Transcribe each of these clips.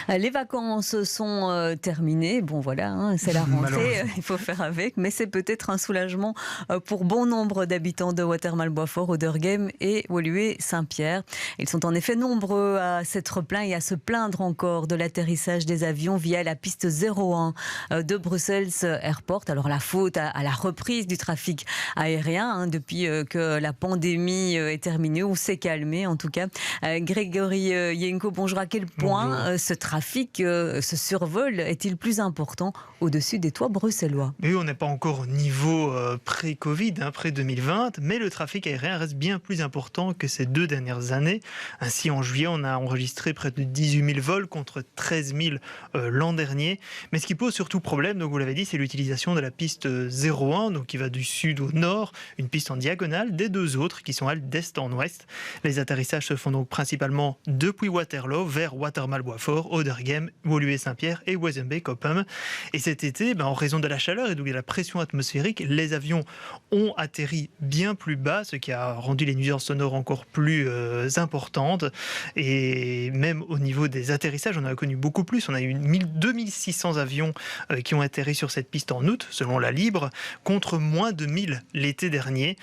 Les vacances sont terminées. Bon voilà, hein, c'est la rentrée, il faut faire avec. Mais c'est peut-être un soulagement pour bon nombre d'habitants de Watermal-Boisfort, Auderghem et Woluwe-Saint-Pierre. Ils sont en effet nombreux à s'être plaints et à se plaindre encore de l'atterrissage des avions via la piste 01 de Brussels Airport. Alors la faute à la reprise du trafic aérien depuis que la pandémie est terminée ou s'est calmée en tout cas. Grégory Yenko, bonjour. À quel point ce trafic, ce survol est-il plus important au-dessus des toits bruxellois? Oui, on n'est pas encore au niveau pré-Covid, pré-2020, mais le trafic aérien reste bien plus important que ces 2 dernières années. Ainsi, en juillet, on a enregistré près de 18 000 vols contre 13 000 l'an dernier. Mais ce qui pose surtout problème, donc vous l'avez dit, c'est l'utilisation de la piste 01, donc qui va du sud au nord, une piste en diagonale, des 2 autres qui sont elles d'est en ouest. Les atterrissages se font donc principalement depuis Waterloo vers Watermal-Boisfort, Auderghem, Woluwe-Saint-Pierre et Wezembeek-Oppum. Et cet été, en raison de la chaleur et donc de la pression atmosphérique, les avions ont atterri bien plus bas, ce qui a rendu les nuisances sonores encore plus importantes. Et même au niveau des atterrissages, on a connu beaucoup plus. On a eu 2600 avions qui ont atterri sur cette piste en août, selon la Libre, contre moins de 1000 l'été dernier.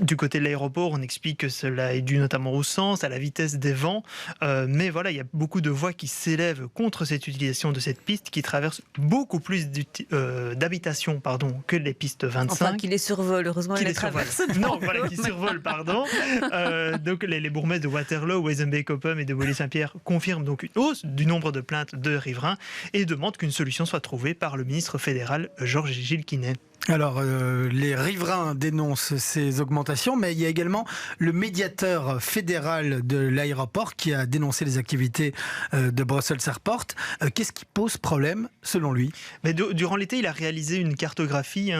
Du côté de l'aéroport, on explique que cela est dû notamment au sens, à la vitesse des vents. Mais voilà, il y a beaucoup de voix qui s'élèvent contre cette utilisation de cette piste qui traverse beaucoup plus d'habitations que les pistes 25. Enfin, qui les survolent, heureusement, ils les traversent. Non, voilà, qui survolent, pardon. Donc les bourgmestres de Waterloo, Wezembeek-Oppum et de Woluwe-Saint-Pierre confirment donc une hausse du nombre de plaintes de riverains et demandent qu'une solution soit trouvée par le ministre fédéral Georges-Gilles Quinet. Alors, les riverains dénoncent ces augmentations, mais il y a également le médiateur fédéral de l'aéroport qui a dénoncé les activités de Brussels Airport. Qu'est-ce qui pose problème, selon lui? Mais durant l'été, il a réalisé une cartographie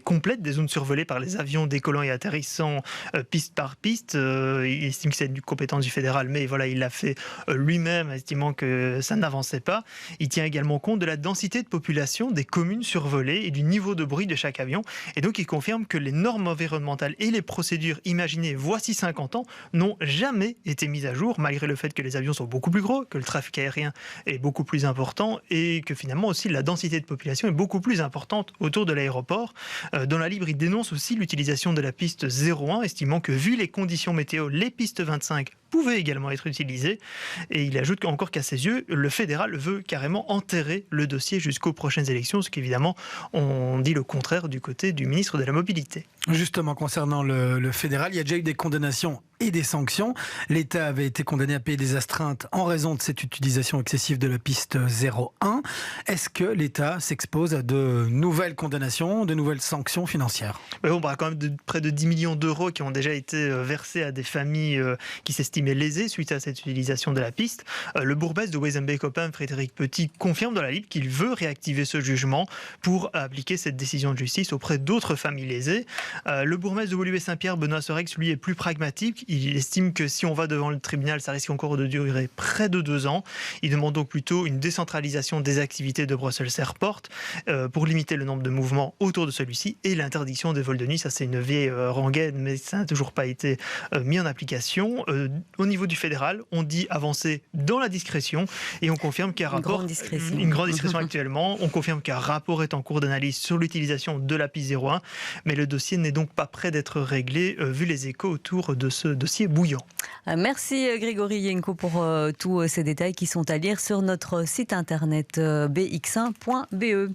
complète des zones survolées par les avions décollant et atterrissant piste par piste. Il estime que c'est une compétence du fédéral, mais voilà, il l'a fait lui-même, estimant que ça n'avançait pas. Il tient également compte de la densité de population des communes survolées et du niveau de bruit de chaque avion. Et donc, il confirme que les normes environnementales et les procédures imaginées voici 50 ans n'ont jamais été mises à jour, malgré le fait que les avions sont beaucoup plus gros, que le trafic aérien est beaucoup plus important et que finalement aussi la densité de population est beaucoup plus importante autour de l'aéroport. Dans la Libre, il dénonce aussi l'utilisation de la piste 01, estimant que vu les conditions météo, les pistes 25 pouvaient également être utilisées. Et il ajoute encore qu'à ses yeux, le fédéral veut carrément enterrer le dossier jusqu'aux prochaines élections, ce qu'évidemment, on dit le contraire du côté du ministre de la Mobilité. Justement, concernant le fédéral, il y a déjà eu des condamnations et des sanctions. L'État avait été condamné à payer des astreintes en raison de cette utilisation excessive de la piste 01. Est-ce que l'État s'expose à de nouvelles condamnations, de nouvelles sanctions financières? On parle quand même de près de 10 millions d'euros qui ont déjà été versés à des familles qui s'estimaient lésées suite à cette utilisation de la piste. Le bourgmestre de Wezembeek-Oppum, Frédéric Petit, confirme dans la Libre qu'il veut réactiver ce jugement pour appliquer cette décision de justice auprès d'autres familles lésées. Le bourgmestre de Woluwe-Saint-Pierre, Benoît Sorex, lui, est plus pragmatique. Il estime que si on va devant le tribunal, ça risque encore de durer près de 2 ans. Il demande donc plutôt une décentralisation des activités de Brussels Airport pour limiter le nombre de mouvements autour de celui-ci et l'interdiction des vols de nuit. Ça, c'est une vieille rengaine, mais ça n'a toujours pas été mis en application. Au niveau du fédéral, on dit avancer dans la discrétion et on confirme qu'il y a un rapport... Une grande discrétion actuellement. On confirme qu'un rapport est en cours d'analyse sur l'utilisation de la piste 01, mais le dossier n'est donc pas prêt d'être réglé vu les échos autour de ce dossier bouillant. Merci Grégory Yenko pour tous ces détails qui sont à lire sur notre site internet bx1.be.